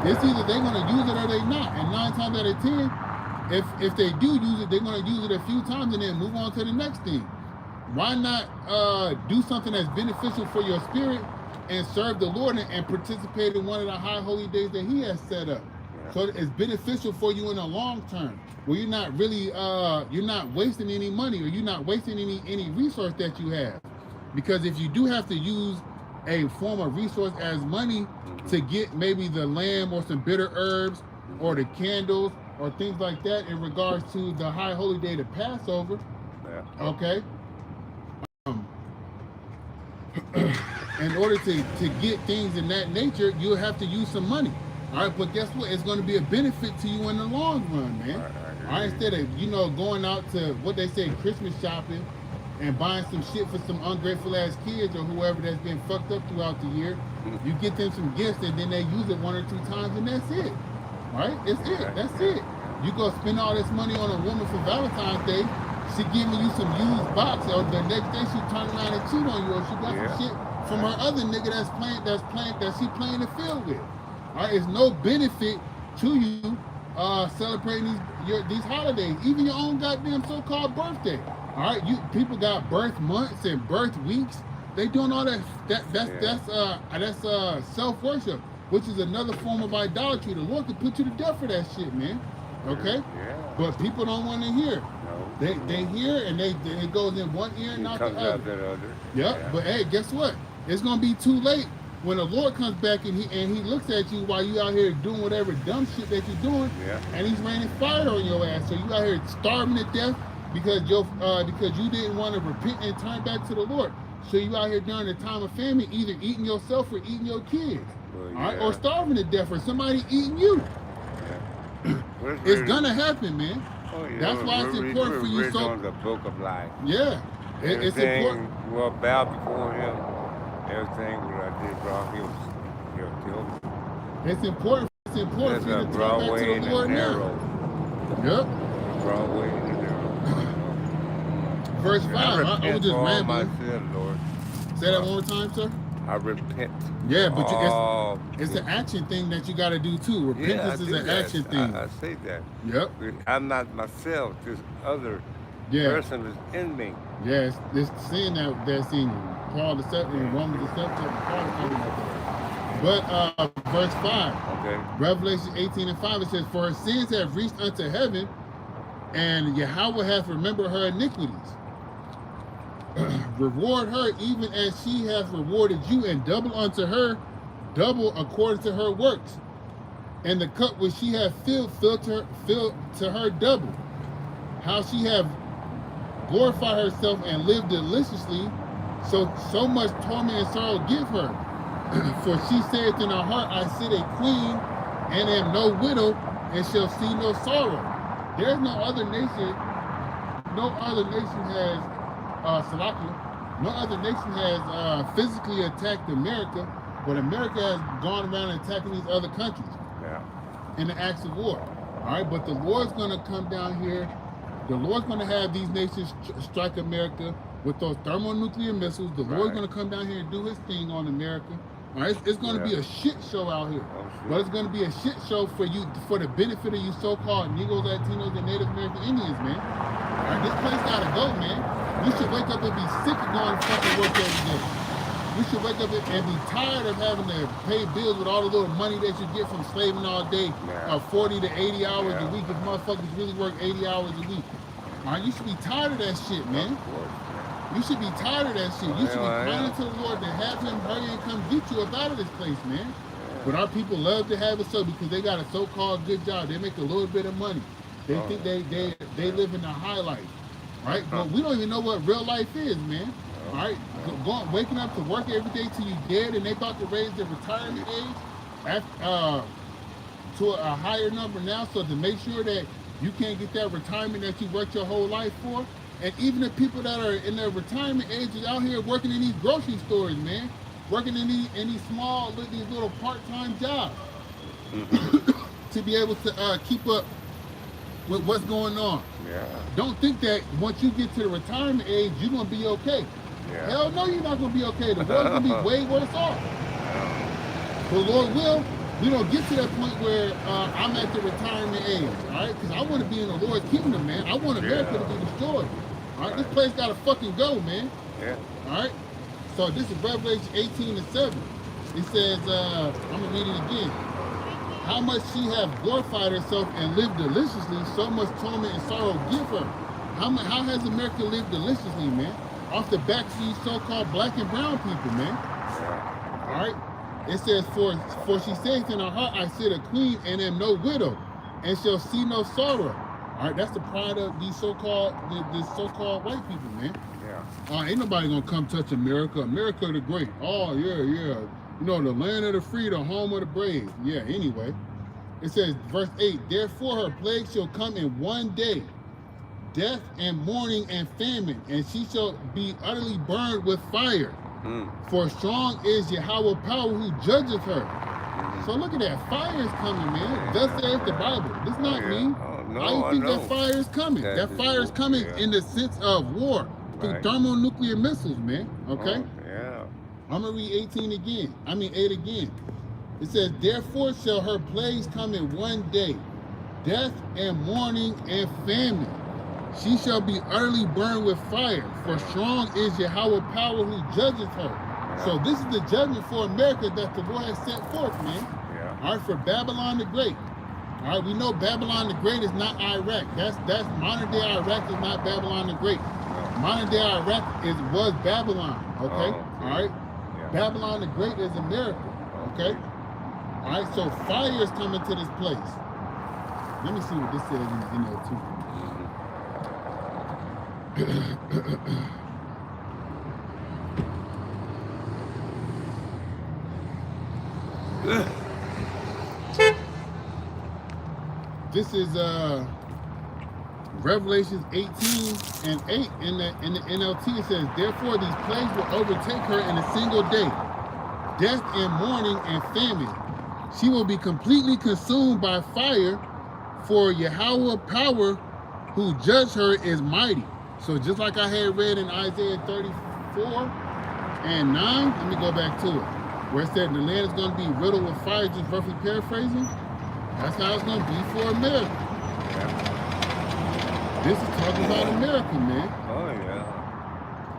It's either they're going to use it or they're not. And 9 times out of 10, if they do use it, they're going to use it a few times and then move on to the next thing. Why not do something that's beneficial for your spirit and serve the Lord and participate in one of the high holy days that he has set up? Yeah. So it's beneficial for you in the long term, where you're not really, you're not wasting any money, or you're not wasting any resource that you have. Because if you do have to use a form of resource as money to get maybe the lamb or some bitter herbs or the candles or things like that in regards to the high holy day, the Passover, okay? In order to get things in that nature, you'll have to use some money. All right, but guess what? It's going to be a benefit to you in the long run, man. All right, instead of, going out to what they say, Christmas shopping and buying some shit for some ungrateful ass kids or whoever that's been fucked up throughout the year, you get them some gifts and then they use it 1 or 2 times and that's it. All right, it's it. That's it. You go spend all this money on a woman for Valentine's Day. She giving you some used box, or the next day she turn around and cheat on you, or she got some shit from her other nigga that she playing the field with. All right, it's no benefit to you celebrating these holidays, even your own goddamn so-called birthday. All right, people got birth months and birth weeks. They doing all that. That's self-worship, which is another form of idolatry. The Lord could put you to death for that shit, man. Okay? Yeah. But people don't want to hear. No. They hear and it goes in one ear and not the comes other. out that other. Yep. Yeah. But hey, guess what? It's gonna be too late when the Lord comes back and he looks at you while you out here doing whatever dumb shit that you're doing, and he's raining fire on your ass. So you out here starving to death because you didn't want to repent and turn back to the Lord. So you out here during the time of famine, either eating yourself or eating your kids, all right, or starving to death, or somebody eating you. It's gonna happen, man. Oh, yeah. That's why it's important for you. So on the book of life. Yeah, it's important. Will bow before him. Everything that I did wrong, he'll kill me. It's important. It's important for you to turn back to the Lord now. Yep. Broadway and the narrow. Verse 5. I was just rambling. My sin, Lord. Say that one more time, sir. I repent. Yeah, but it's an action thing that you got to do too. Repentance is an action thing. I say that. Yep. I'm not myself. This other person is in me. Yes, this sin that's in you. Paul the 7th in Romans the 7th chapter, Paul is talking about that. But verse 5. Okay. Revelation 18 and 5, it says, "For her sins have reached unto heaven, and Yahweh hath remembered her iniquities. Reward her even as she hath rewarded you, and double unto her, double according to her works. And the cup which she hath filled to her double. How she hath glorified herself and lived deliciously, so much torment and sorrow give her. For she saith in her heart, I sit a queen, and am no widow, and shall see no sorrow." There's no other nation has no other nation has physically attacked America, but America has gone around attacking these other countries in the acts of war. All right, but the Lord's going to come down here. The Lord's going to have these nations strike America with those thermonuclear missiles. The Lord's going to come down here and do his thing on America. All right, it's going to be a shit show out here. But it's going to be a shit show for you, for the benefit of you so-called Negroes, Latinos, and Native American Indians, man. All right, this place got to go, man. You should wake up and be sick of going to fucking work every day. You should wake up and be tired of having to pay bills with all the little money that you get from slaving all day, 40 to 80 hours a week, if motherfuckers really work 80 hours a week. All right, you should be tired of that shit, man. You should be tired of that shit. You should be praying to the Lord to have him hurry and come get you up out of this place, man. But our people love to have it so because they got a so-called good job. They make a little bit of money. They think they live in the high life, right? But we don't even know what real life is, man. All right, waking up to work every day till you dead, and they about to raise the retirement age to a higher number now, so to make sure that you can't get that retirement that you worked your whole life for. And even the people that are in their retirement age is out here working in these grocery stores, man, working in these small, these little part-time jobs to be able to keep up with what's going on. Don't think that once you get to the retirement age, you're gonna be okay. Hell no, you're not gonna be okay. The world's gonna be way worse off. But Lord will, we don't get to that point where I'm at the retirement age, all right? Because I want to be in the Lord's kingdom, man. I want America to be destroyed. All right, this place gotta fucking go, man. All right. So this is Revelation 18 and 7. It says, I'm gonna read it again. How much she hath glorified herself and lived deliciously, so much torment and sorrow give her. How has America lived deliciously, man? Off the backs of these so-called black and brown people, man. All right. It says, for she saith in her heart, I sit a queen and am no widow, and shall see no sorrow. All right, that's the pride of these so-called white people, man. Ain't nobody gonna come touch America. America the great. Oh yeah. You know, the land of the free, the home of the brave. Yeah. Anyway, it says, verse 8. Therefore her plague shall come in one day, death and mourning and famine, and she shall be utterly burned with fire. For strong is Yahweh power who judgeth her. So look at that. Fire is coming, man. Thus saith the Bible. This not me. I think that fire is coming. That fire is coming in the sense of war through thermonuclear missiles, man. Okay? Yeah. I'm going to read 8 again. It says, therefore shall her plagues come in one day, death and mourning and famine. She shall be utterly burned with fire, for strong is Yahweh power who judgeth her. Yeah. So this is the judgment for America that the Lord has set forth, man. Yeah. All right, for Babylon the Great. All right, we know Babylon the Great is not Iraq. That's modern day Iraq is not Babylon the Great. No. Modern day Iraq was Babylon. Okay. All right. Yeah. Babylon the Great is America. Okay. All right. So fire is coming to this place. Let me see what this says in there too. This is Revelations 18 and 8 in the NLT. It says, therefore these plagues will overtake her in a single day, death and mourning and famine. She will be completely consumed by fire, for Yahweh power who judged her is mighty. So just like I had read in Isaiah 34 and 9, let me go back to it, where it said the land is going to be riddled with fire, just roughly paraphrasing. That's how it's going to be for America. Yeah. This is talking about America, man. Oh,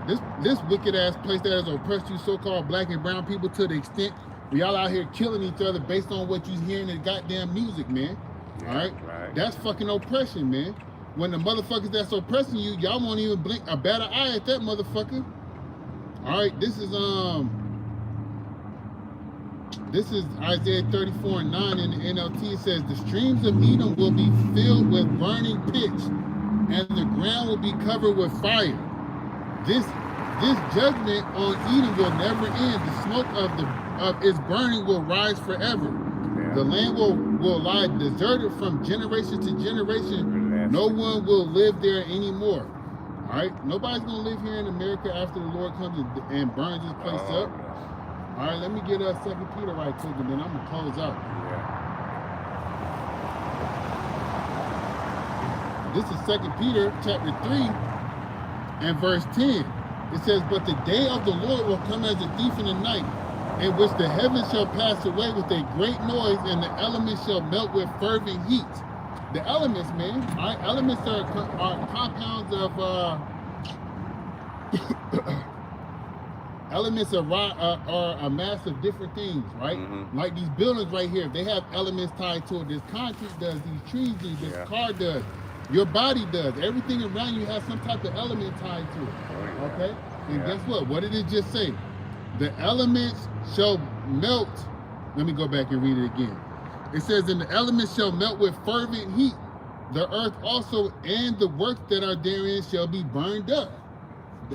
yeah. This wicked-ass place that has oppressed you so-called black and brown people to the extent we all out here killing each other based on what you hear in the goddamn music, man. Yeah, all right? That's fucking oppression, man. When the motherfuckers that's oppressing you, y'all won't even blink a better eye at that motherfucker. All right, this is Isaiah 34 and 9 in the NLT. It says, the streams of Edom will be filled with burning pitch, and the ground will be covered with fire. This judgment on Edom will never end. The smoke of its burning will rise forever. Yeah. The land will lie deserted from generation to generation. No one will live there anymore. All right, nobody's gonna live here in America after the Lord comes and burns this place up. No. All right, let me get 2 Peter right quick, and then I'm gonna close out. Yeah. This is 2 Peter chapter 3 and verse 10. It says, but the day of the Lord will come as a thief in the night, in which the heavens shall pass away with a great noise, and the elements shall melt with fervent heat. The elements, man. All right, elements are compounds of elements are a mass of different things, right? Mm-hmm. Like these buildings right here, they have elements tied to it. This concrete does, these trees do, this car does, your body does. Everything around you has some type of element tied to it. Okay? And guess what? What did it just say? The elements shall melt. Let me go back and read it again. It says, and the elements shall melt with fervent heat. The earth also and the works that are therein shall be burned up.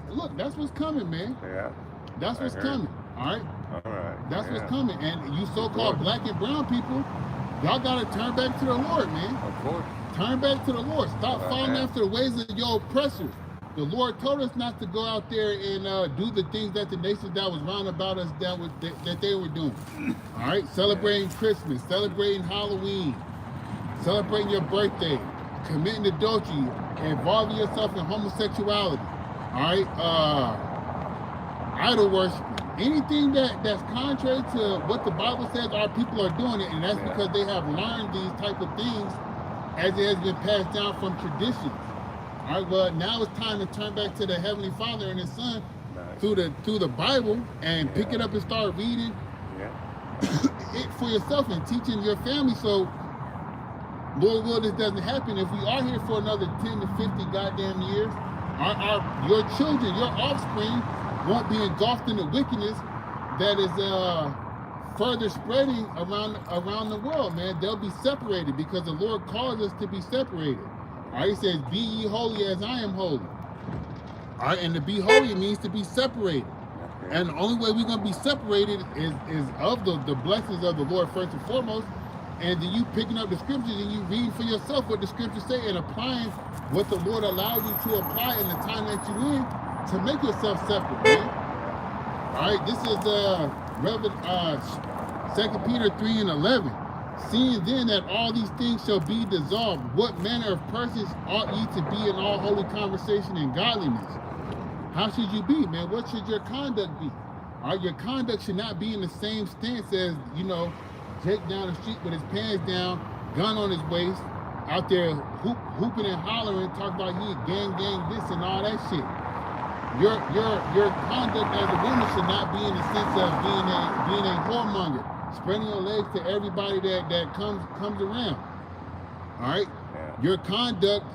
Look, that's what's coming, man. Yeah. That's what's coming. All right? All right. That's what's coming. And you so-called black and brown people, y'all got to turn back to the Lord, man. Of course. Turn back to the Lord. Stop following after the ways of your oppressors. The Lord told us not to go out there and do the things that the nations that was round about us that they were doing. All right? Celebrating Christmas, celebrating Halloween, celebrating your birthday, committing adultery, involving yourself in homosexuality. All right? Idol worship. Anything that's contrary to what the Bible says, our people are doing it, and that's because they have learned these type of things as it has been passed down from traditions. All right, well, now it's time to turn back to the Heavenly Father and His Son through the Bible and pick it up and start reading it for yourself and teaching your family. So, Lord will, this doesn't happen. If we are here for another 10 to 50 goddamn years, your children, your offspring won't be engulfed in the wickedness that is further spreading around the world, man. They'll be separated because the Lord calls us to be separated. All right, he says, be ye holy as I am holy. All right, and to be holy means to be separated. And the only way we're going to be separated is of the blessings of the Lord first and foremost, and then you picking up the scriptures and you reading for yourself what the scriptures say and applying what the Lord allows you to apply in the time that you're in to make yourself separate, man. All right, this is 2 Peter 3 and 11. Seeing then that all these things shall be dissolved, what manner of persons ought ye to be in all holy conversation and godliness? How should you be, man? What should your conduct be? All right, your conduct should not be in the same stance as, you know, Jake down the street with his pants down, gun on his waist, out there hooping and hollering, talking about he gang this and all that shit. Your conduct as a woman should not be in the sense of being a whoremonger, spreading your legs to everybody that comes around. All right, your conduct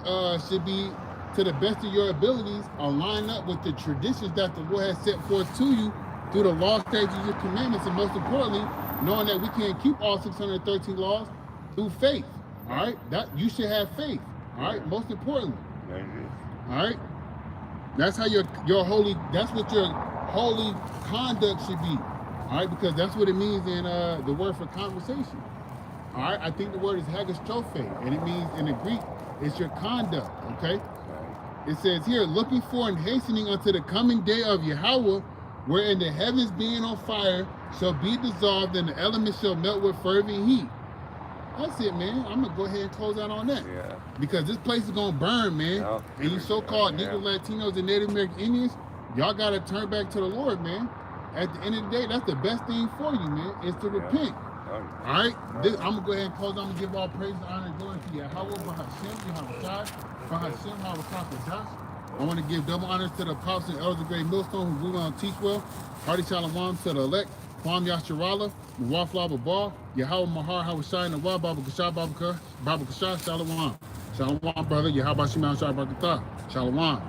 should be, to the best of your abilities, align up with the traditions that the Lord has set forth to you through the law, statutes, and commandments, and most importantly, knowing that we can't keep all 613 laws through faith. All right, that you should have faith. All right, most importantly. All right, that's how your holy. That's what your holy conduct should be. All right, because that's what it means in the word for conversation. All right, I think the word is hagastrophe, and it means in the Greek it's your conduct. Okay, it says here, looking for and hastening unto the coming day of Yahweh, wherein the heavens being on fire shall be dissolved and the elements shall melt with fervent heat. That's it, man. I'm gonna go ahead and close out on that. Yeah. Because this place is gonna burn, man. Oh, and you so-called yeah. Negro, Latinos, and Native American Indians, y'all gotta turn back to the Lord, man. At the end of the day, that's the best thing for you, man, is to repent. Oh, All right? I'm gonna go ahead and close. I'm gonna give all praise, honor, and glory to Yahweh, Bahashem, Yahweh, Bahashem, Yahweh, I want to give double honors to the apostles and elders of Great Millstone who grew on teach well. Hearty shalom to the elect. Kwam Yasharala, Mwafla Babar, Yahweh Mahar, Hawashai, Nawab, Baba Kasha, Shalom. Shalom, brother. Yahweh Shimon Shabbat Shalom.